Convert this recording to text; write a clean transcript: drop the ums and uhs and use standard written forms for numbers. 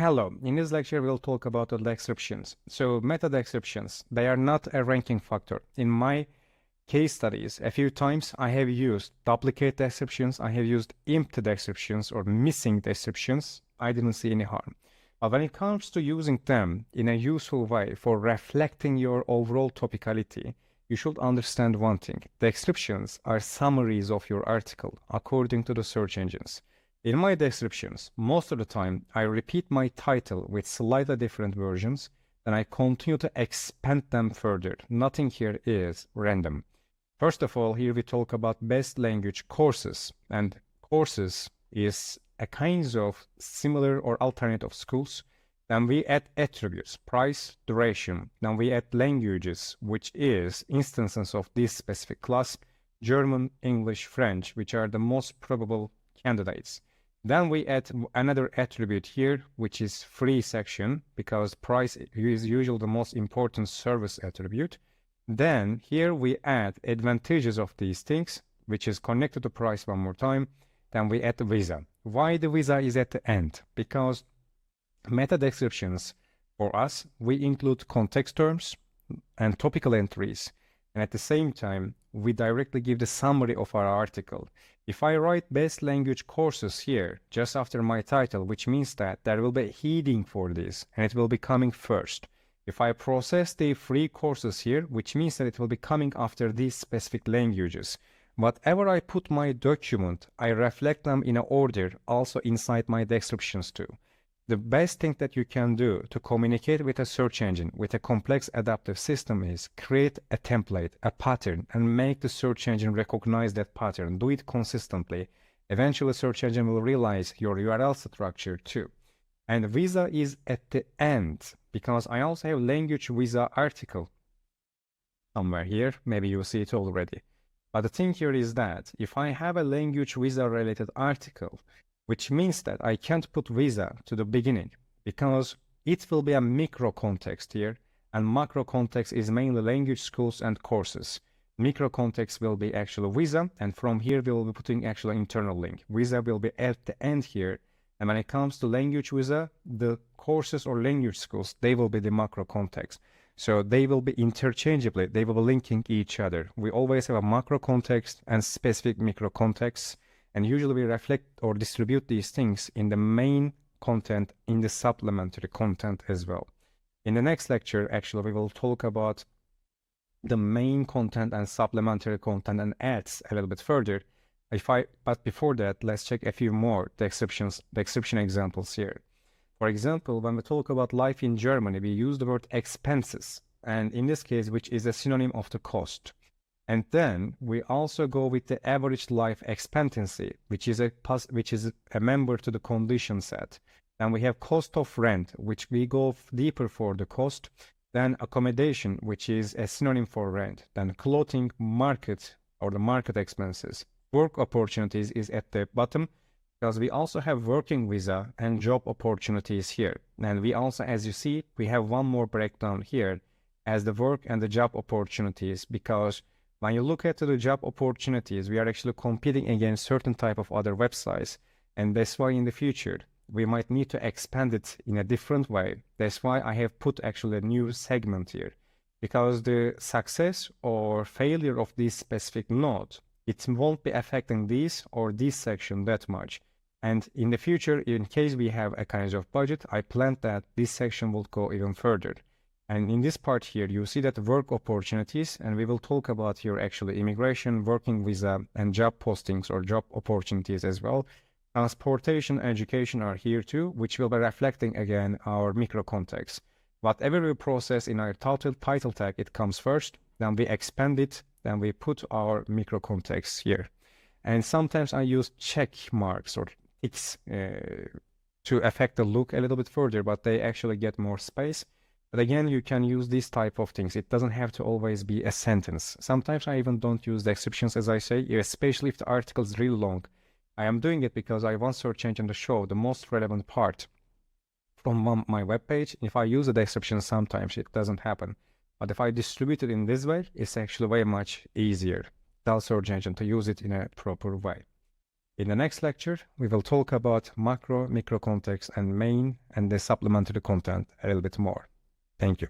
Hello, in this lecture we'll talk about the descriptions. So meta descriptions, they are not a ranking factor. In my case studies, a few times I have used duplicate descriptions, I have used empty descriptions or missing descriptions. I didn't see any harm. But when it comes to using them in a useful way for reflecting your overall topicality, you should understand one thing. Descriptions are summaries of your article according to the search engines. In my descriptions, most of the time, I repeat my title with slightly different versions, and I continue to expand them further. Nothing here is random. First of all, here we talk about best language courses, and courses is a kind of similar or alternative schools. Then we add attributes, price, duration. Then we add languages, which is instances of this specific class, German, English, French, which are the most probable candidates. Then we add another attribute here, which is free section, because price is usually the most important service attribute. Then here we add advantages of these things, which is connected to price one more time. Then we add the visa. Why the visa is at the end? Because meta descriptions for us, we include context terms and topical entries. And at the same time, we directly give the summary of our article. If I write best language courses here, just after my title, which means that there will be a heading for this, and it will be coming first. If I process the free courses here, which means that it will be coming after these specific languages. Whatever I put my document, I reflect them in an order also inside my descriptions too. The best thing that you can do to communicate with a search engine, with a complex adaptive system is create a template, a pattern, and make the search engine recognize that pattern. Do it consistently. Eventually, search engine will realize your URL structure too. And visa is at the end, because I also have language visa article somewhere here. Maybe you see it already. But the thing here is that if I have a language visa related article, which means that I can't put visa to the beginning because it will be a micro context here, and macro context is mainly language schools and courses. Micro context will be actually visa, and from here we will be putting actual internal link. Visa will be at the end here, and when it comes to language visa, the courses or language schools, they will be the macro context. So they will be interchangeably, they will be linking each other. We always have a macro context and specific micro contexts. And usually we reflect or distribute these things in the main content, in the supplementary content as well. In the next lecture, actually, we will talk about the main content and supplementary content and ads a little bit further. But before that, let's check a few more description examples here. For example, when we talk about life in Germany, we use the word expenses, and in this case, which is a synonym of the cost. And then we also go with the average life expectancy, which is a member to the condition set. Then we have cost of rent, which we go deeper for the cost. Then accommodation, which is a synonym for rent. Then clothing market or the market expenses. Work opportunities is at the bottom because we also have working visa and job opportunities here. And we also, as you see, we have one more breakdown here as the work and the job opportunities, because when you look at the job opportunities, we are actually competing against certain type of other websites. And that's why in the future, we might need to expand it in a different way. That's why I have put actually a new segment here. Because the success or failure of this specific node, it won't be affecting this or this section that much. And in the future, in case we have a kind of budget, I plan that this section will go even further. And in this part here, you see that work opportunities, and we will talk about here actually immigration, working visa, and job postings or job opportunities as well. Transportation, education are here too, which will be reflecting again our micro context. Whatever we process in our title tag, it comes first, then we expand it, then we put our micro context here. And sometimes I use check marks or ticks to affect the look a little bit further, but they actually get more space. But again, you can use these type of things. It doesn't have to always be a sentence. Sometimes I even don't use descriptions, as I say, especially if the article is really long. I am doing it because I want search engine to show the most relevant part from my web page. If I use a description, sometimes it doesn't happen. But if I distribute it in this way, it's actually way much easier. Tell search engine to use it in a proper way. In the next lecture, we will talk about macro, micro context, and main and the supplementary content a little bit more. Thank you.